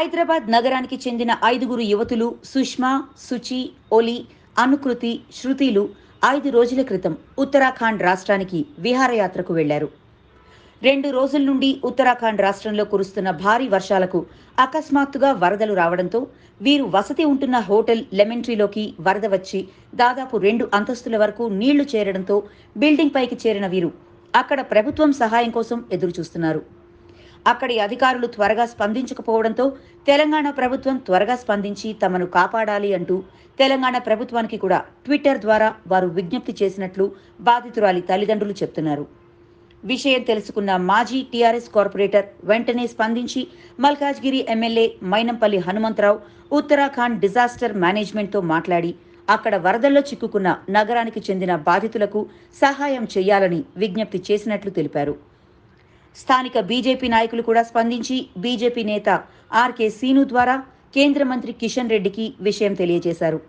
హైదరాబాద్ నగరానికి చెందిన 5 యువతులు సుష్మా, సుచి, ఒలి, అనుకృతి, శృతిలు 5 రోజుల క్రితం ఉత్తరాఖండ్ రాష్ట్రానికి విహారయాత్రకు వెళ్లారు. 2 రోజుల నుండి ఉత్తరాఖండ్ రాష్ట్రంలో కురుస్తున్న భారీ వర్షాలకు అకస్మాత్తుగా వరదలు రావడంతో వీరు వసతి ఉంటున్న హోటల్ లెమన్ ట్రీలోకి వరద వచ్చి దాదాపు 2 అంతస్తుల వరకు నీళ్లు చేరడంతో బిల్డింగ్ పైకి చేరిన వీరు అక్కడ ప్రభుత్వం సహాయం కోసం ఎదురుచూస్తున్నారు. అక్కడి అధికారులు త్వరగా స్పందించకపోవడంతో తెలంగాణ ప్రభుత్వం త్వరగా స్పందించి తమను కాపాడాలి అంటూ తెలంగాణ ప్రభుత్వానికి కూడా ట్విట్టర్ ద్వారా వారు విజ్ఞప్తి చేసినట్లు బాధితురాలి తల్లిదండ్రులు చెప్తున్నారు. విషయం తెలుసుకున్న మాజీ టీఆర్ఎస్ కార్పొరేటర్ వెంటనే స్పందించి మల్కాజ్గిరి ఎమ్మెల్యే మైనంపల్లి హనుమంతరావు ఉత్తరాఖండ్ డిజాస్టర్ మేనేజ్మెంట్తో మాట్లాడి అక్కడ వరదల్లో చిక్కుకున్న నగరానికి చెందిన బాధితులకు సహాయం చేయాలని విజ్ఞప్తి చేసినట్లు తెలిపారు. స్థానిక బీజేపీ నాయకులు కూడా స్పందించి బీజేపీ నేత ఆర్కే సీను ద్వారా కేంద్ర మంత్రి కిషన్ రెడ్డికి విషయం తెలియజేశారు.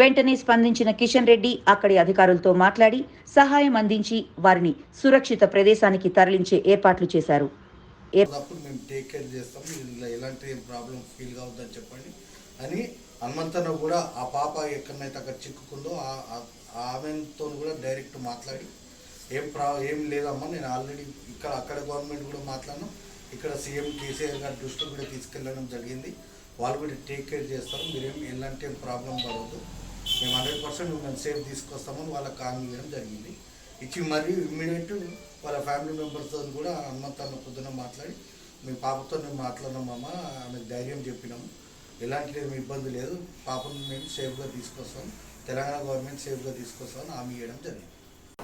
వెంటనే స్పందించిన కిషన్ రెడ్డి అక్కడి అధికారులతో మాట్లాడి సహాయం అందించి వారిని సురక్షిత ప్రదేశానికి తరలించే ఏర్పాట్లు చేశారు. హనుమంతన్న కూడా ఆ పాప ఎక్కడైతే అక్కడ చిక్కుకుందో ఆమెతో కూడా డైరెక్ట్ మాట్లాడి ఏం లేదమ్మా, నేను ఆల్రెడీ అక్కడ గవర్నమెంట్ కూడా మాట్లాడినాం, ఇక్కడ సీఎం కేసీఆర్ గారి దృష్టికి కూడా తీసుకెళ్ళడం జరిగింది. వాళ్ళు కూడా టేక్ కేర్ చేస్తారు, మీరేం ఎలాంటి ప్రాబ్లం పడవద్దు, మేము 100% మిమ్మల్ని సేఫ్ తీసుకొస్తామని వాళ్ళకి హామీ ఇవ్వడం జరిగింది. ఇచ్చి మరియు ఇమ్మీడియట్ వాళ్ళ ఫ్యామిలీ మెంబర్స్తో కూడా హనుమంతన్న పొద్దున మాట్లాడి మీ పాపతో మేము మాట్లాడినామమ్మా, ఆమెకు ధైర్యం చెప్పినాము, ఎలాంటి ఇబ్బంది లేదు, పాపను మేము సేఫ్గా తీసుకొస్తాం, తెలంగాణ గవర్నమెంట్ సేఫ్గా తీసుకొస్తామని హామీ ఇవ్వడం జరిగింది.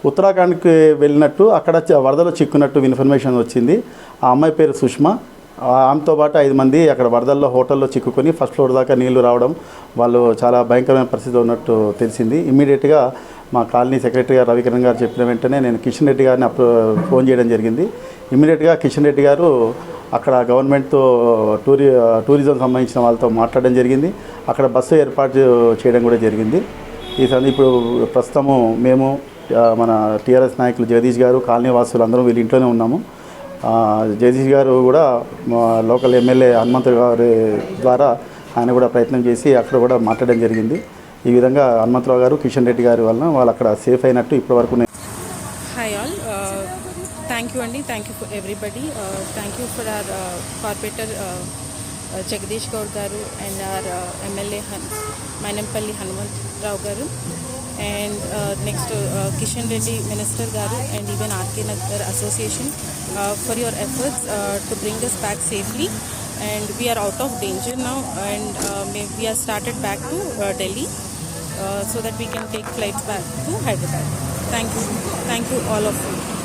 ఉత్తరాఖండ్కి వెళ్ళినట్టు అక్కడ వరదలో చిక్కున్నట్టు ఇన్ఫర్మేషన్ వచ్చింది. ఆ అమ్మాయి పేరు సుష్మా, ఆమెతో పాటు 5 మంది అక్కడ వరదల్లో హోటల్లో చిక్కుకొని ఫస్ట్ ఫ్లోర్ దాకా నీళ్లు రావడం, వాళ్ళు చాలా భయంకరమైన పరిస్థితి ఉన్నట్టు తెలిసింది. ఇమ్మీడియట్గా మా కాలనీ సెక్రటరీ గారు రవికిరణ్ గారు చెప్పిన వెంటనే నేను కిషన్ రెడ్డి గారిని ఫోన్ చేయడం జరిగింది. ఇమ్మీడియట్గా కిషన్ రెడ్డి గారు అక్కడ గవర్నమెంట్తో టూరిజం సంబంధించిన వాళ్ళతో మాట్లాడడం జరిగింది. అక్కడ బస్సు ఏర్పాటు చేయడం కూడా జరిగింది. ఇప్పుడు ప్రస్తుతము మేము మన టీఆర్ఎస్ నాయకులు జగదీష్ గారు, కాలనీ వాసులు అందరం వీళ్ళ ఇంట్లోనే ఉన్నాము. జగదీష్ గారు కూడా మా లోకల్ ఎమ్మెల్యే హనుమంత్ గారి ద్వారా ఆయన కూడా ప్రయత్నం చేసి అక్కడ కూడా మాట్లాడడం జరిగింది. ఈ విధంగా హనుమంతరావు గారు, కిషన్ రెడ్డి గారి వలన వాళ్ళు అక్కడ సేఫ్ అయినట్టు ఇప్పటివరకు. హాయ్ ఆల్, థ్యాంక్ యూ అండి, thank you for everybody, thank you for our corporator Jagadish Goud గారు and our MLA Mynampally Hanumantharao గారు and next Kishan Reddy Minister Garu and even RK Nagar Association for your efforts to bring us back safely, and we are out of danger now, and we are started back to Delhi so that we can take flights back to Hyderabad. Thank you all of you.